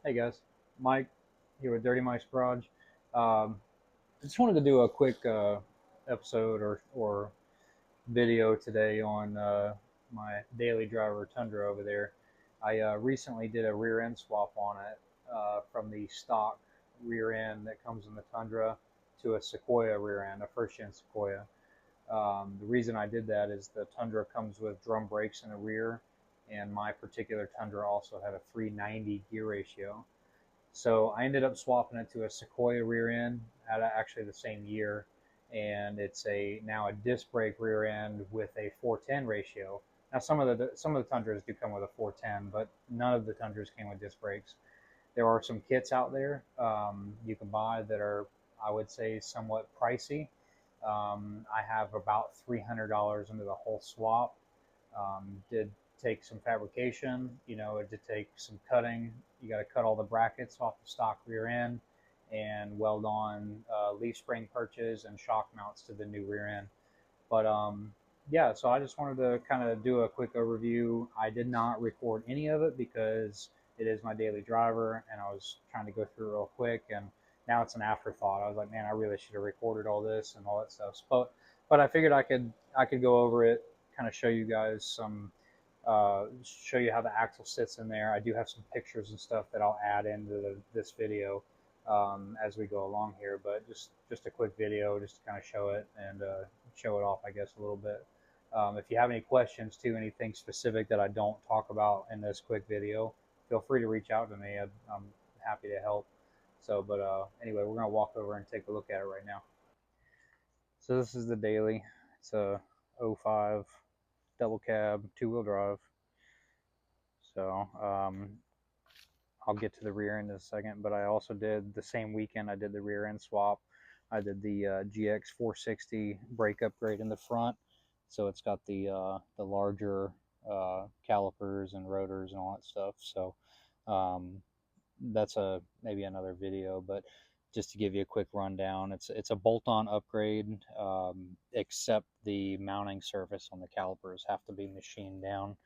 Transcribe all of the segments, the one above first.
Hey guys, Mike here with Dirty Mike's Garage. I just wanted to do a quick episode or video today on my daily driver Tundra over there. I recently did a rear end swap on it from the stock rear end that comes in the Tundra to a Sequoia rear end, a first gen Sequoia. The reason I did that is the Tundra comes with drum brakes in the rear, and my particular Tundra also had a 390 gear ratio. So I ended up swapping it to a Sequoia rear end at actually the same year, and it's a now a disc brake rear end with a 410 ratio. Now some of the Tundras do come with a 410, but none of the Tundras came with disc brakes. There are some kits out there you can buy that are, I would say, somewhat pricey. I have about $300 into the whole swap. Did take some fabrication, it did take some cutting. You got to cut all the brackets off the stock rear end and weld on leaf spring perches and shock mounts to the new rear end. But yeah, so I just wanted to kind of do a quick overview. I did not record any of it because it is my daily driver, and I was trying to go through it real quick. And now it's an afterthought. I was like, man, I really should have recorded all this and all that stuff. But I figured I could go over it, kind of show you guys show you how the axle sits in there. I do have some pictures and stuff that I'll add into this video as we go along here, but just a quick video just to kind of show it and show it off, I guess, a little bit. If you have any questions to anything specific that I don't talk about in this quick video, feel free to reach out to me. I'm happy to help. So, but anyway, we're gonna walk over and take a look at it right now. So this is the daily. It's a '05 double cab, two-wheel drive. So I'll get to the rear end in a second, but I also did the same weekend. I did the rear end swap. I did the GX 460 brake upgrade in the front, so it's got the larger calipers and rotors and all that stuff. So that's maybe another video, but just to give you a quick rundown, it's a bolt-on upgrade, except the mounting surface on the calipers have to be machined down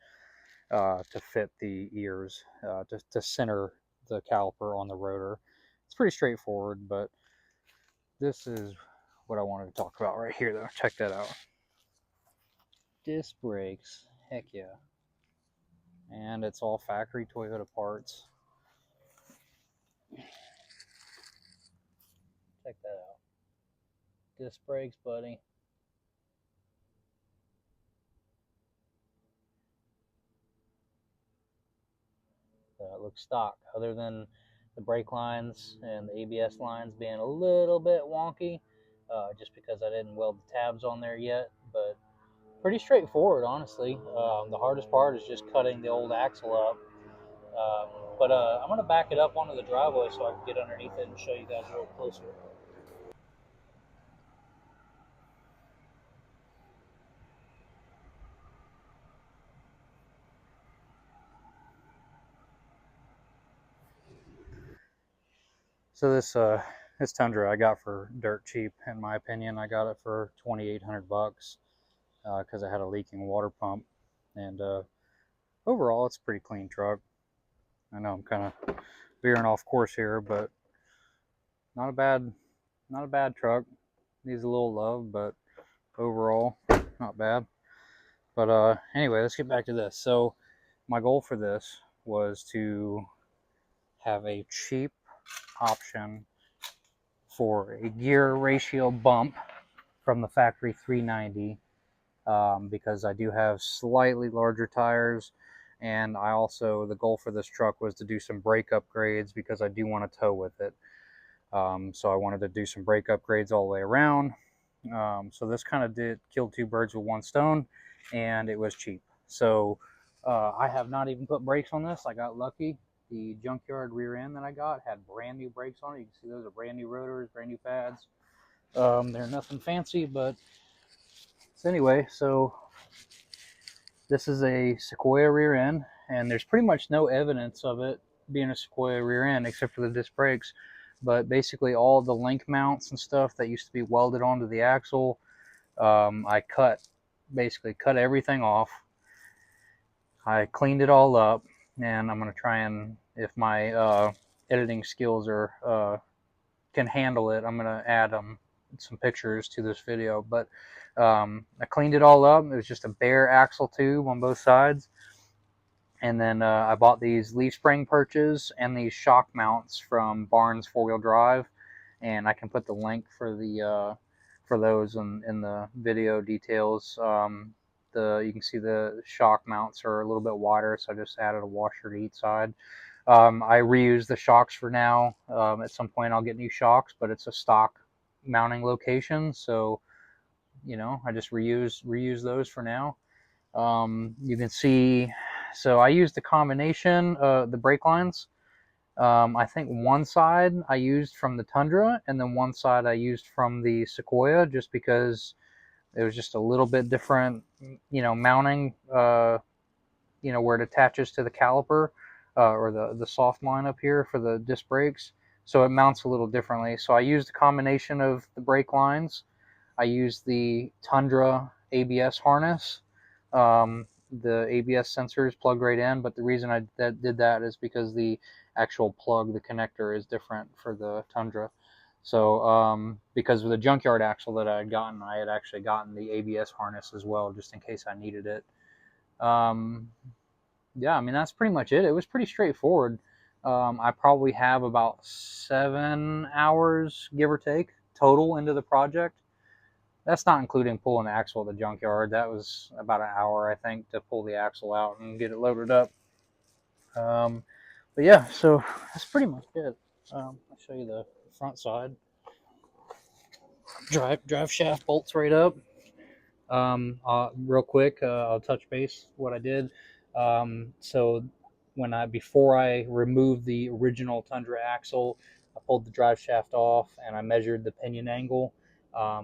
to fit the ears, to center the caliper on the rotor. It's pretty straightforward, but this is what I wanted to talk about right here, though. Check that out. Disc brakes, heck yeah. And it's all factory Toyota parts. Check that out. Disc brakes, buddy. It looks stock, other than the brake lines and the ABS lines being a little bit wonky, just because I didn't weld the tabs on there yet. But pretty straightforward, honestly. The hardest part is just cutting the old axle up. But I'm going to back it up onto the driveway so I can get underneath it and show you guys a little closer. So this Tundra I got for dirt cheap, in my opinion. I got it for 2,800 bucks because I had a leaking water pump, and overall it's a pretty clean truck. I know I'm kind of veering off course here, but not a bad truck. Needs a little love, but overall not bad. But anyway, let's get back to this. So my goal for this was to have a cheap option for a gear ratio bump from the factory 390, because I do have slightly larger tires, and I also, the goal for this truck was to do some brake upgrades because I do want to tow with it. So I wanted to do some brake upgrades all the way around. So this kind of killed two birds with one stone, and it was cheap. So I have not even put brakes on this. I got lucky. The junkyard rear end that I got had brand new brakes on it. You can see those are brand new rotors, brand new pads. They're nothing fancy, but so anyway, so this is a Sequoia rear end, and there's pretty much no evidence of it being a Sequoia rear end except for the disc brakes. But basically all the link mounts and stuff that used to be welded onto the axle, I basically cut everything off. I cleaned it all up, and I'm going to try and if my editing skills are can handle it, I'm gonna add some pictures to this video. But I cleaned it all up. It was just a bare axle tube on both sides. And then I bought these leaf spring perches and these shock mounts from Barnes 4-wheel drive, and I can put the link for those in the video details. You can see the shock mounts are a little bit wider, so I just added a washer to each side. I reuse the shocks for now. At some point, I'll get new shocks, but it's a stock mounting location, so I just reuse those for now. You can see, so I used the combination, the brake lines. I think one side I used from the Tundra, and then one side I used from the Sequoia, just because it was just a little bit different, mounting, where it attaches to the caliper, or the soft line up here for the disc brakes. So it mounts a little differently. So I used a combination of the brake lines. I used the Tundra ABS harness. The ABS sensor is plugged right in, but the reason I did that is because the actual plug, the connector, is different for the Tundra. So because of the junkyard axle that I had actually gotten the ABS harness as well, just in case I needed it. Yeah, I mean, that's pretty much it. It was pretty straightforward. I probably have about 7 hours, give or take, total into the project. That's not including pulling the axle at the junkyard. That was about an hour, I think, to pull the axle out and get it loaded up. But yeah, so that's pretty much it. I'll show you the front side. Drive shaft bolts right up. Real quick, I'll touch base what I did. So before I removed the original Tundra axle, I pulled the drive shaft off and I measured the pinion angle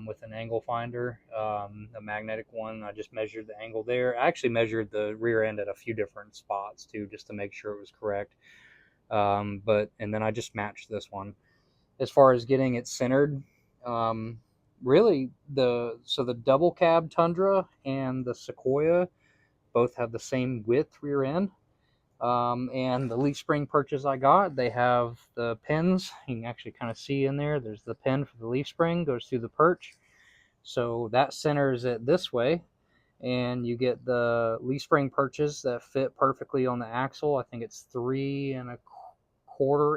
with an angle finder, a magnetic one. I just measured the angle there. I actually measured the rear end at a few different spots too, just to make sure it was correct. And then I just matched this one. As far as getting it centered, really the double cab Tundra and the Sequoia both have the same width rear end. And the leaf spring perches I got, they have the pins. You can actually kind of see in there. There's the pin for the leaf spring, goes through the perch. So that centers it this way. And you get the leaf spring perches that fit perfectly on the axle. I think it's 3¼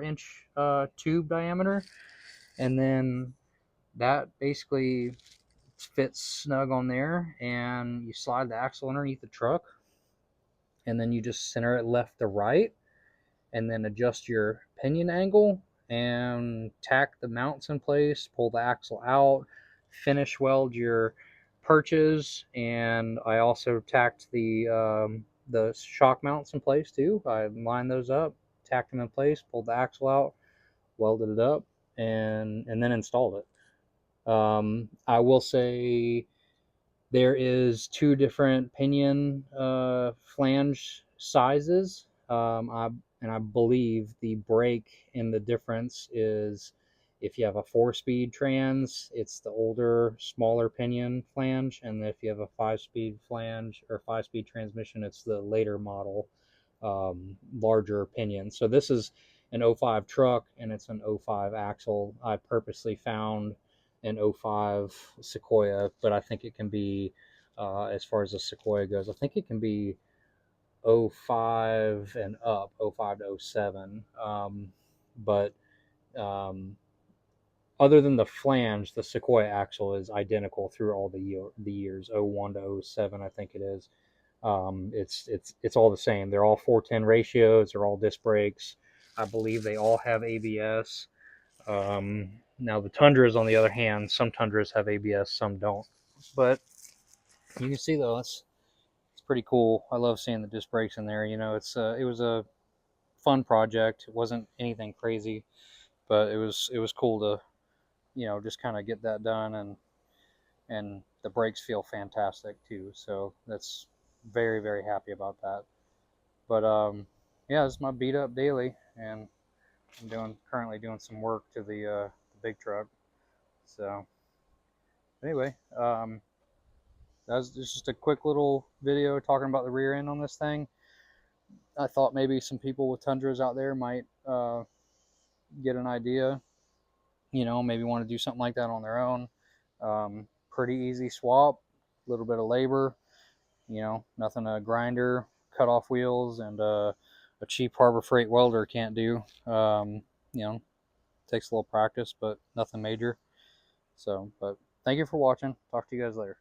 inch tube diameter. And then that basically fits snug on there, and you slide the axle underneath the truck, and then you just center it left to right, and then adjust your pinion angle and tack the mounts in place, pull the axle out, finish weld your perches, and I also tacked the shock mounts in place too. I lined those up, tacked them in place, pulled the axle out, welded it up, and then installed it. I will say there is 2 different pinion flange sizes. I believe the brake in the difference is, if you have a 4-speed trans, it's the older, smaller pinion flange, and if you have a 5-speed flange or 5-speed transmission, it's the later model, larger pinion. So this is an '05 truck, and it's an '05 axle. I purposely found an '05 Sequoia, but I think it can be, as far as the Sequoia goes, I think it can be '05 and up, '05 to '07. But other than the flange, the Sequoia axle is identical through all the years, '01 to '07, I think it is. It's all the same. They're all 410 ratios. They're all disc brakes. I believe they all have ABS. Now the Tundras, on the other hand, some Tundras have ABS, some don't. But you can see though, it's pretty cool. I love seeing the disc brakes in there. It was a fun project. It wasn't anything crazy, but it was cool to just kind of get that done, and the brakes feel fantastic too. So that's very, very happy about that. But yeah, this is my beat up daily, and I'm currently doing some work to the big truck. So anyway, that was just a quick little video talking about the rear end on this thing. I thought maybe some people with Tundras out there might get an idea, maybe want to do something like that on their own. Pretty easy swap, a little bit of labor, nothing a grinder, cut off wheels, and a cheap Harbor Freight welder can't do. Takes a little practice, but nothing major. So, but thank you for watching. Talk to you guys later.